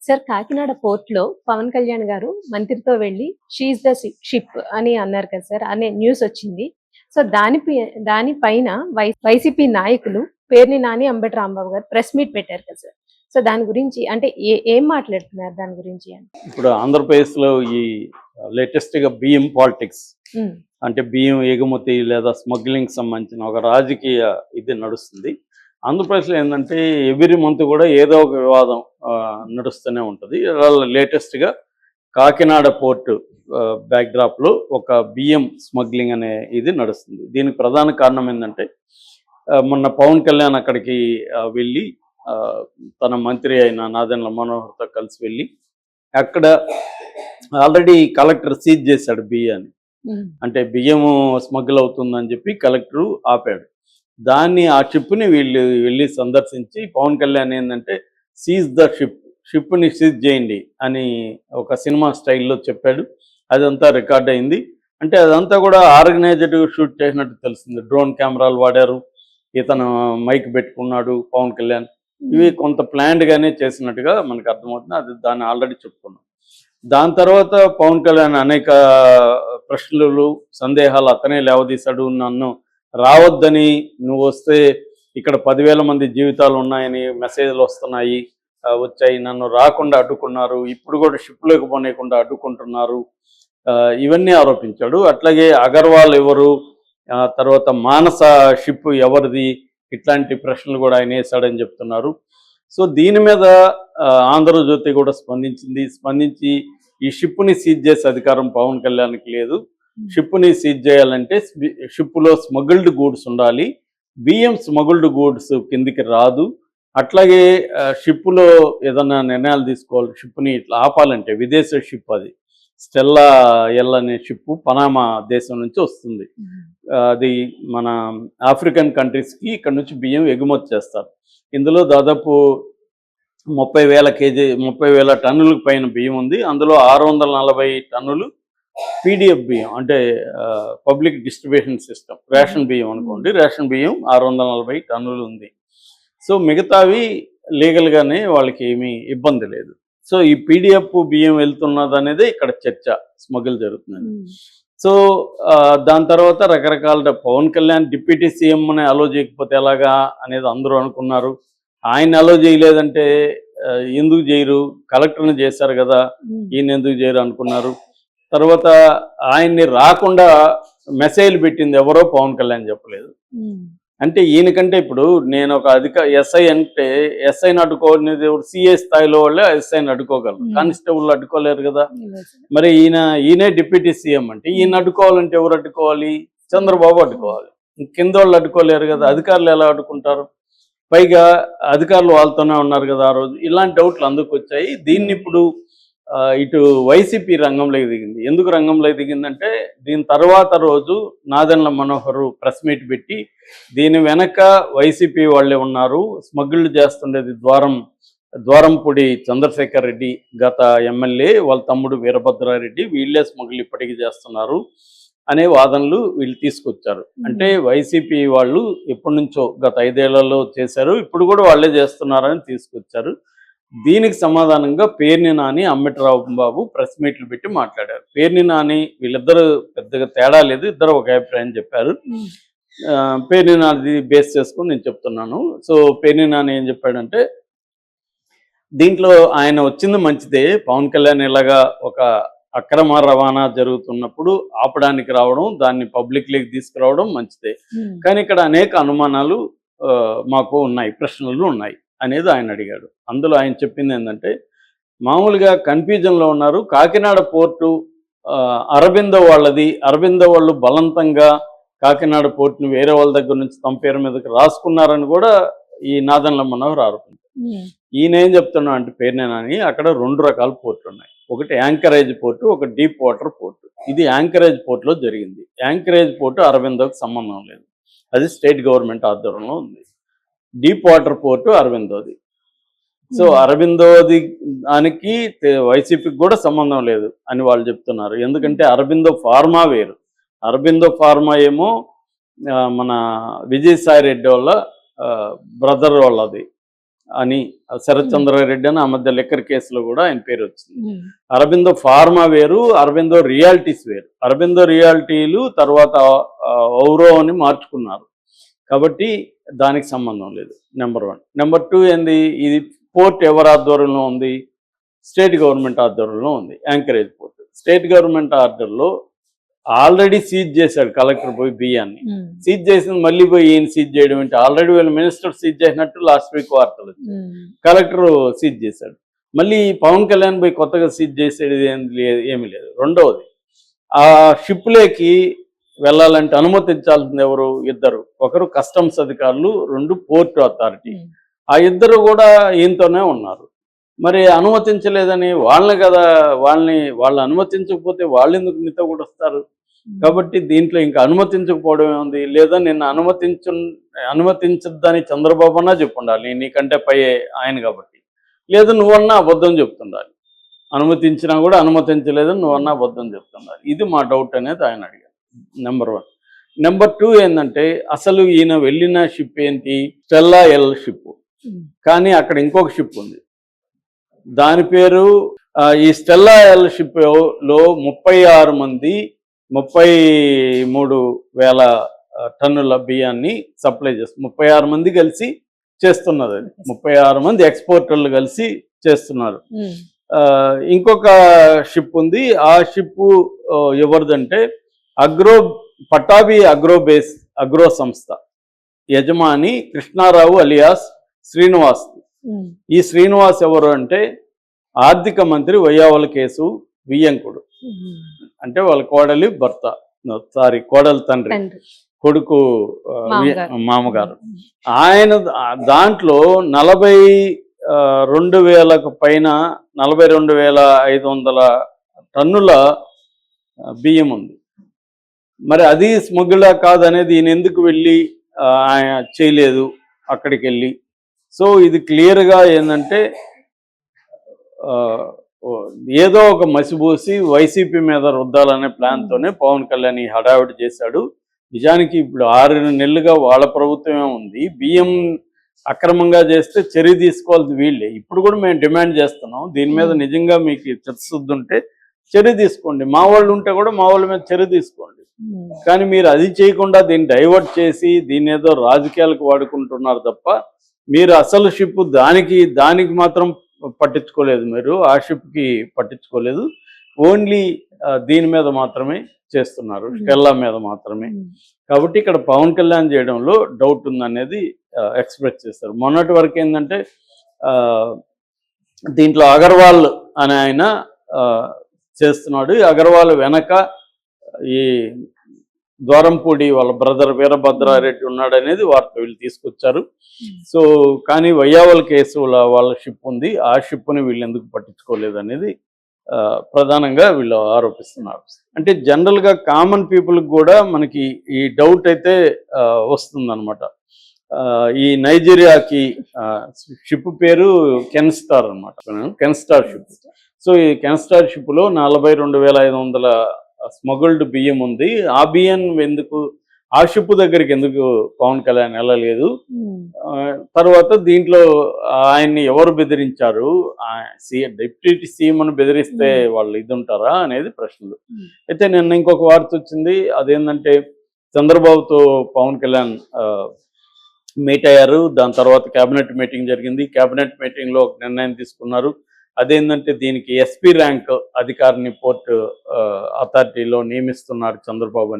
Sir Kakinada పోర్ట్‌లో Pawan Kalyan గారు మంత్రితో వెళ్లి షీ ఈస్ ద షిప్ అని అన్నారు కదా సార్! అనే న్యూస్ వచ్చింది. సో, దానిపైన వైసీపీ నాయకులు పేర్ని నాని, అంబటి రాంబాబు గారు ప్రెస్ మీట్ పెట్టారు కదా సార్! సో, దాని గురించి అంటే ఏం మాట్లాడుతున్నారు దాని గురించి అని? ఇప్పుడు ఆంధ్రప్రదేశ్‌లో ఈ లేటెస్ట్‌గా బియ్యం పాలిటిక్స్ అంటే బియ్యం ఎగుమతి లేదా స్మగ్లింగ్ సంబంధించిన ఒక రాజకీయ ఇది నడుస్తుంది. ఆంధ్రప్రదేశ్లో ఏంటంటే ఎవ్రీ మంత్ కూడా ఏదో ఒక వివాదం నడుస్తూనే ఉంటుంది. లేటెస్ట్గా కాకినాడ పోర్ట్ బ్యాక్డ్రాప్లో ఒక బియ్యం స్మగ్లింగ్ అనే ఇది నడుస్తుంది. దీనికి ప్రధాన కారణం ఏంటంటే మొన్న పవన్ కళ్యాణ్ అక్కడికి వెళ్ళి తన మంత్రి అయిన నాదెండ్ల మనోహర్తో కలిసి వెళ్ళి అక్కడ ఆల్రెడీ కలెక్టర్ సీజ్ చేశాడు బియ్యాన్ని. అంటే బియ్యము స్మగ్ల్ అవుతుందని చెప్పి కలెక్టరు ఆపాడు. ఆ షిప్ని వీళ్ళు వెళ్ళి సందర్శించి పవన్ కళ్యాణ్ ఏంటంటే సీజ్ ద షిప్ని సీజ్ చేయండి అని ఒక సినిమా స్టైల్లో చెప్పాడు. అదంతా రికార్డ్ అయింది. అంటే అదంతా కూడా ఆర్గనైజ్డ్ షూట్ చేసినట్టు తెలిసింది. డ్రోన్ కెమెరాలు వాడారు, ఇతను మైక్ పెట్టుకున్నాడు పవన్ కళ్యాణ్. ఇవి కొంత ప్లాన్డ్గానే చేసినట్టుగా మనకు అర్థమవుతుంది. దాన్ని ఆల్రెడీ చెప్పుకున్నాం. దాని తర్వాత పవన్ కళ్యాణ్ అనేక ప్రశ్నలు, సందేహాలు అతనే లేవదీశాడు. నన్ను రావద్దని, నువ్వు వస్తే ఇక్కడ 10,000 మంది జీవితాలు ఉన్నాయని మెసేజ్లు వచ్చాయి, నన్ను రాకుండా అడ్డుకున్నారు, ఇప్పుడు కూడా షిప్లోకి పోనీయకుండా అడ్డుకుంటున్నారు, ఇవన్నీ ఆరోపించాడు. అట్లాగే అగర్వాల్ ఎవరు, తర్వాత మానస షిప్ ఎవరిది, ఇట్లాంటి ప్రశ్నలు కూడా ఆయన వేశాడని చెప్తున్నారు. సో దీని మీద ఆంధ్రజ్యోతి కూడా స్పందించి ఈ షిప్ని సీజ్ చేసే అధికారం పవన్ కళ్యాణ్కి లేదు. షిప్ని సీజ్ చేయాలంటే షిప్లో స్మగుల్డ్ గూడ్స్ ఉండాలి, బియ్యం స్మగుల్డ్ గూడ్స్ కిందికి రాదు. అట్లాగే షిప్లో ఏదన్నా నిర్ణయాలు తీసుకోవాలి, షిప్ని ఇట్లా ఆపాలంటే విదేశీ షిప్, అది స్టెల్లా ఎల్ అనే షిప్ పనామా దేశం నుంచి వస్తుంది. అది మన ఆఫ్రికన్ కంట్రీస్కి ఇక్కడ నుంచి బియ్యం ఎగుమతి చేస్తారు. ఇందులో దాదాపు 30,000 టన్నులకు పైన బియ్యం ఉంది. అందులో 640 టన్నులు పీడిఎఫ్ బియ్యం, అంటే పబ్లిక్ డిస్ట్రిబ్యూషన్ సిస్టమ్, రేషన్ బియ్యం అనుకోండి. రేషన్ బియ్యం 640 టన్నులు ఉంది. సో మిగతావి లీగల్గానే వాళ్ళకి ఏమీ ఇబ్బంది లేదు. సో ఈ పీడిఎఫ్ బియ్యం వెళ్తున్నది అనేది ఇక్కడ చర్చ, స్మగుల్ జరుగుతుందని. సో దాని తర్వాత రకరకాల పవన్ కళ్యాణ్ డిప్యూటీ సీఎంని అలో చేయకపోతే ఎలాగా అనేది అందరూ అనుకున్నారు. ఆయన అలో చేయలేదంటే ఎందుకు చేయరు, కలెక్టర్ని చేశారు కదా, ఈయన ఎందుకు చేయరు అనుకున్నారు. తర్వాత ఆయన్ని రాకుండా మెసేజ్లు పెట్టింది ఎవరో పవన్ కళ్యాణ్ చెప్పలేదు. అంటే ఈయనకంటే ఇప్పుడు నేను ఒక ఎస్ఐ అంటే ఎస్ఐని అడ్డుకోనేది సిఏ స్థాయిలో వాళ్ళే ఎస్ఐని అడ్డుకోగలరు, కానిస్టేబుల్ అడ్డుకోలేరు కదా. మరి ఈయనే డిప్యూటీ సీఎం అంటే ఈయన అడ్డుకోవాలంటే ఎవరు అడ్డుకోవాలి? చంద్రబాబు అడ్డుకోవాలి. కింద వాళ్ళు అడ్డుకోలేరు కదా, అధికారులు ఎలా అడ్డుకుంటారు? పైగా అధికారులు వాళ్ళతోనే ఉన్నారు కదా ఆ రోజు. ఇలాంటి డౌట్లు అందుకు వచ్చాయి. దీన్ని ఇప్పుడు ఇటు వైసీపీ రంగంలోకి దిగింది. ఎందుకు రంగంలోకి దిగిందంటే దీని తర్వాత రోజు నాదెండ్ల మనోహర్ ప్రెస్ మీట్ పెట్టి దీని వెనక వైసీపీ వాళ్ళే ఉన్నారు, స్మగ్లింగ్ చేస్తుండేది ద్వారంపూడి చంద్రశేఖర్ రెడ్డి గత ఎమ్మెల్యే, వాళ్ళ తమ్ముడు వీరభద్రారెడ్డి, వీళ్ళే స్మగ్లింగ్ ఇప్పటికీ చేస్తున్నారు అనే వాదనలు వీళ్ళు తీసుకొచ్చారు. అంటే వైసీపీ వాళ్ళు ఎప్పటి నుంచో గత 5 ఏళ్లలో చేశారు, ఇప్పుడు కూడా వాళ్ళే చేస్తున్నారని తీసుకొచ్చారు. దీనికి సమాధానంగా పేర్ని నాని, అంబటి రాంబాబు ప్రెస్ మీట్లు పెట్టి మాట్లాడారు. పేర్ని నాని వీళ్ళిద్దరూ పెద్దగా తేడా లేదు, ఇద్దరు ఒక అభిప్రాయం చెప్పారు. పేర్ని నాని బేస్ చేసుకుని నేను చెప్తున్నాను. సో పేర్ని నాని ఏం చెప్పాడంటే దీంట్లో ఆయన వచ్చింది మంచిదే, పవన్ కళ్యాణ్ ఇలాగా ఒక అక్రమ రవాణా జరుగుతున్నప్పుడు ఆపడానికి రావడం, దాన్ని పబ్లిక్లోకి తీసుకురావడం మంచిదే. కానీ ఇక్కడ అనేక అనుమానాలు మాకు ఉన్నాయి, ప్రశ్నలు ఉన్నాయి అనేది ఆయన అడిగాడు. అందులో ఆయన చెప్పింది ఏంటంటే మామూలుగా కన్ఫ్యూజన్లో ఉన్నారు, కాకినాడ పోర్టు అరబిందో వాళ్ళది, అరబిందో వాళ్ళు బలవంతంగా కాకినాడ పోర్టుని వేరే వాళ్ళ దగ్గర నుంచి తమ పేరు మీదకి రాసుకున్నారని కూడా ఈ నాదెండ్ల మనోహర్ ఆరోపించారు. ఈయన ఏం చెప్తున్నా అంటే పేర్నేనని అక్కడ 2 రకాల పోర్టులు ఉన్నాయి. ఒకటి యాంకరేజ్ పోర్టు, ఒక డీప్ వాటర్ పోర్టు. ఇది యాంకరేజ్ పోర్టులో జరిగింది. యాంకరేజ్ పోర్టు అరబిందోకి సంబంధం లేదు, అది స్టేట్ గవర్నమెంట్ ఆధ్వర్యంలో ఉంది. డీప్ వాటర్ పోర్టు అరబిందోది. సో అరబిందోది దానికి వైసీపీకి కూడా సంబంధం లేదు అని వాళ్ళు చెప్తున్నారు. ఎందుకంటే అరబిందో ఫార్మా వేరు. అరబిందో ఫార్మా ఏమో మన విజయసాయి రెడ్డి వాళ్ళ బ్రదర్ వాళ్ళది, అని శరత్ చంద్రారెడ్డి అని ఆ మధ్య లిక్కర్ కేసులో కూడా ఆయన పేరు వచ్చింది. అరబిందో ఫార్మా వేరు, అరబిందో రియాలిటీస్ వేరు. అరబిందో రియాలిటీలు తర్వాత ఔరో అని మార్చుకున్నారు కాబట్టి దానికి సంబంధం లేదు. నెంబర్ 1. నెంబర్ 2 ఏంది, ఇది పోర్ట్ ఎవరి ఆధ్వర్యంలో ఉంది? స్టేట్ గవర్నమెంట్ ఆధ్వర్యంలో ఉంది. యాంకరేజ్ పోర్ట్ స్టేట్ గవర్నమెంట్ ఆర్డర్లో ఆల్రెడీ సీజ్ చేశాడు కలెక్టర్ పోయి బియ్యాన్ని. సీజ్ చేసింది మళ్ళీ పోయి ఈయన సీజ్ చేయడం ఏంటి? ఆల్రెడీ వీళ్ళు మినిస్టర్ సీజ్ చేసినట్టు లాస్ట్ వీక్ వార్తలు వచ్చాయి. కలెక్టర్ సీజ్ చేశాడు, మళ్ళీ పవన్ కళ్యాణ్ పోయి కొత్తగా సీజ్ చేసేది ఏమీ లేదు. రెండవది, ఆ షిప్లోకి వెళ్ళాలంటే అనుమతించాల్సింది ఎవరు? ఇద్దరు. ఒకరు కస్టమ్స్ అధికారులు, 2 పోర్ట్ అథారిటీ. ఆ ఇద్దరు కూడా ఈయనతోనే ఉన్నారు. మరి అనుమతించలేదని వాళ్ళని కదా, వాళ్ళు అనుమతించకపోతే వాళ్ళు ఎందుకు మీతో కూడా వస్తారు? కాబట్టి దీంట్లో ఇంకా అనుమతించకపోవడం ఏముంది? లేదా నిన్ను అనుమతించద్దని చంద్రబాబు అన్నా చెప్పుండాలి, నీకంటే పై ఆయన కాబట్టి. లేదా నువ్వన్నా అబద్ధం చెప్తుండాలి. అనుమతించినా కూడా అనుమతించలేదని నువ్వన్నా అబద్ధం చెప్తుండాలి. ఇది మా డౌట్ అనేది ఆయన అడిగారు. నెంబర్ 1. నెంబర్ 2 ఏంటంటే, అసలు ఈయన వెళ్ళిన షిప్ ఏంటి? Stella L ship. కానీ అక్కడ ఇంకొక షిప్ ఉంది, దాని పేరు ఈ స్టెల్లా ఎల్ షిప్ లో 36 మంది 33,000 టన్నుల బియ్యాన్ని సప్లై చేస్తారు. 36 మంది కలిసి చేస్తున్నది. 36 మంది ఎక్స్పోర్టర్లు కలిసి చేస్తున్నారు. ఇంకొక షిప్ ఉంది, ఆ షిప్ ఎవరిదంటే పటాబి అగ్రో సంస్థ యజమాని కృష్ణారావు అలియాస్ శ్రీనివాస్. ఈ శ్రీనివాస్ ఎవరు అంటే ఆర్థిక మంత్రి వయ్యావల కేసు వియ్యంకుడు, అంటే వాళ్ళ కోడలి భర్త, కోడలి తండ్రి, కొడుకు మామగారు. ఆయన దాంట్లో 42,000కు పైన 42,500 టన్నుల బియ్యం ఉంది. మరి అది స్మగ్గులా కాదనేది ఈయన ఎందుకు వెళ్ళి ఆయన చేయలేదు అక్కడికి వెళ్ళి? సో ఇది క్లియర్గా ఏంటంటే ఏదో ఒక మసిబూసి వైసీపీ మీద రుద్దాలనే ప్లాన్తోనే పవన్ కళ్యాణ్ ఈ హడావిడి చేశాడు. నిజానికి ఇప్పుడు 6 నెలలుగా వాళ్ళ ప్రభుత్వమే ఉంది. బియ్యం అక్రమంగా చేస్తే చర్య తీసుకోవాల్సింది వీళ్ళే. ఇప్పుడు కూడా మేము డిమాండ్ చేస్తున్నాం, దీని మీద నిజంగా మీకు చిత్తశుద్ధి ఉంటే చర్య తీసుకోండి, మా వాళ్ళు ఉంటే కూడా మా వాళ్ళ మీద చర్య తీసుకోండి. కానీ మీరు అది చేయకుండా దీన్ని డైవర్ట్ చేసి దీన్ని ఏదో రాజకీయాలకు వాడుకుంటున్నారు తప్ప మీరు అసలు షిప్ దానికి మాత్రం పట్టించుకోలేదు, మీరు ఆ షిప్కి పట్టించుకోలేదు. ఓన్లీ దీని మీద మాత్రమే చేస్తున్నారు, స్టెల్లా మీద మాత్రమే. కాబట్టి ఇక్కడ పవన్ కళ్యాణ్ చేయడంలో డౌట్ ఉందనేది ఎక్స్ప్రెస్ చేస్తారు. మొన్నటి వరకు ఏంటంటే దీంట్లో అగర్వాల్ అనే ఆయన చేస్తున్నాడు. ఈ అగర్వాల్ వెనక ఈ ద్వారంపూడి వాళ్ళ బ్రదర్ వీరభద్రారెడ్డి ఉన్నాడనేది వార్త వీళ్ళు తీసుకొచ్చారు. సో కానీ వయ్యావల్ కేసు వాళ్ళ షిప్ ఉంది, ఆ షిప్ని వీళ్ళు ఎందుకు పట్టించుకోలేదు అనేది ప్రధానంగా వీళ్ళు ఆరోపిస్తున్నారు. అంటే జనరల్గా కామన్ పీపుల్కి కూడా మనకి ఈ డౌట్ అయితే వస్తుందన్నమాట. ఈ నైజీరియాకి షిప్ పేరు కెన్స్టార్ అనమాట, కెన్స్టార్ షిప్. సో ఈ కెన్స్టార్ షిప్లో 42,500 స్మగుల్డ్ బియ్యం ఉంది. ఆ బియ్యం ఎందుకు ఆ షిప్ దగ్గరికి ఎందుకు పవన్ కళ్యాణ్ వెళ్ళలేదు? తర్వాత దీంట్లో ఆయన్ని ఎవరు బెదిరించారు? డిప్యూటీ సీఎం అని బెదిరిస్తే వాళ్ళు ఇది ఉంటారా అనేది ప్రశ్నలు. అయితే నిన్న ఇంకొక వార్త వచ్చింది, అదేంటంటే చంద్రబాబుతో పవన్ కళ్యాణ్ మీట్ అయ్యారు. దాని తర్వాత కేబినెట్ మీటింగ్ జరిగింది. కేబినెట్ మీటింగ్లో ఒక నిర్ణయం తీసుకున్నారు. అదేంటంటే దీనికి ఎస్పీ ర్యాంక్ అధికారిని పోర్ట్ అథారిటీలో నియమిస్తున్నారు చంద్రబాబు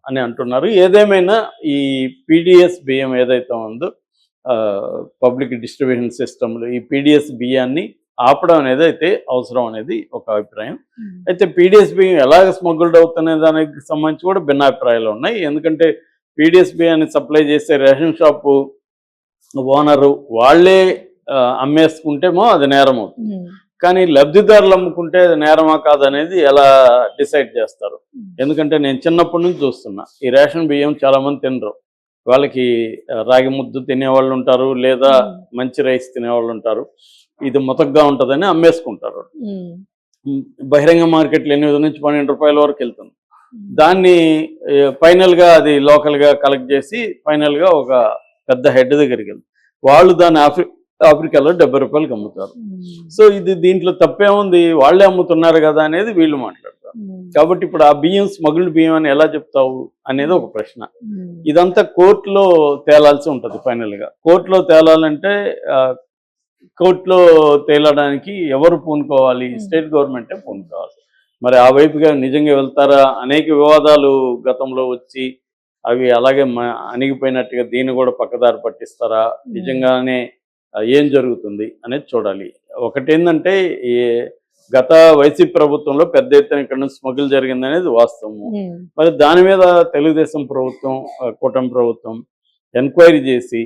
అని అంటున్నారు. ఏదేమైనా ఈ పీడిఎస్ బియ్యం ఏదైతే ఉందో పబ్లిక్ డిస్ట్రిబ్యూషన్ సిస్టంలో ఈ పీడిఎస్ బియ్యాన్ని ఆపడం అనేది అయితే అవసరం అనేది ఒక అభిప్రాయం. అయితే పీడిఎస్ బియ్యం ఎలాగ స్మగ్గుల్డ్ అవుతున్న దానికి సంబంధించి కూడా భిన్నాభిప్రాయాలు ఉన్నాయి. ఎందుకంటే పీడిఎస్ బియ్యాన్ని సప్లై చేసే రేషన్ షాపు ఓనరు వాళ్ళే అమ్మేసుకుంటేమో అది నేరం అవుతుంది, కానీ లబ్ధిదారులు అమ్ముకుంటే అది నేరమా కాదనేది ఎలా డిసైడ్ చేస్తారు? ఎందుకంటే నేను చిన్నప్పటి నుంచి చూస్తున్నా, ఈ రేషన్ బియ్యం చాలా మంది తినరు. వాళ్ళకి రాగి ముద్దు తినేవాళ్ళు ఉంటారు, లేదా మంచి రైస్ తినేవాళ్ళు ఉంటారు. ఇది మొతగ్గా ఉంటుందని అమ్మేసుకుంటారు. బహిరంగ మార్కెట్లో 8 నుంచి 12 రూపాయల వరకు వెళ్తుంది. దాన్ని ఫైనల్గా అది లోకల్గా కలెక్ట్ చేసి ఫైనల్గా ఒక పెద్ద హెడ్ దగ్గరికి వెళ్తుంది. వాళ్ళు దాన్ని ఆఫ్రికాలో 70 రూపాయలకి అమ్ముతారు. సో ఇది దీంట్లో తప్పేముంది, వాళ్ళే అమ్ముతున్నారు కదా అనేది వీళ్ళు మాట్లాడతారు. కాబట్టి ఇప్పుడు ఆ బియ్యం స్మగుల్డ్ బియ్యం అని ఎలా చెప్తావు అనేది ఒక ప్రశ్న. ఇదంతా కోర్టులో తేలాల్సి ఉంటుంది. ఫైనల్గా కోర్టులో తేలాలంటే కోర్టులో తేలడానికి ఎవరు పూనుకోవాలి? స్టేట్ గవర్నమెంటే పూనుకోవాలి. మరి ఆ వైపుగా నిజంగా వెళ్తారా? అనేక వివాదాలు గతంలో వచ్చి అవి అలాగే అణిగిపోయినట్టుగా దీన్ని కూడా పక్కదారి పట్టిస్తారా? నిజంగానే ఏం జరుగుతుంది అనేది చూడాలి. ఒకటేంటంటే ఈ గత వైసీపీ ప్రభుత్వంలో పెద్ద ఎత్తున ఇక్కడ నుంచి స్మగుల్ జరిగింది అనేది వాస్తవము. మరి దాని మీద తెలుగుదేశం ప్రభుత్వం, కూటమి ప్రభుత్వం ఎంక్వైరీ చేసి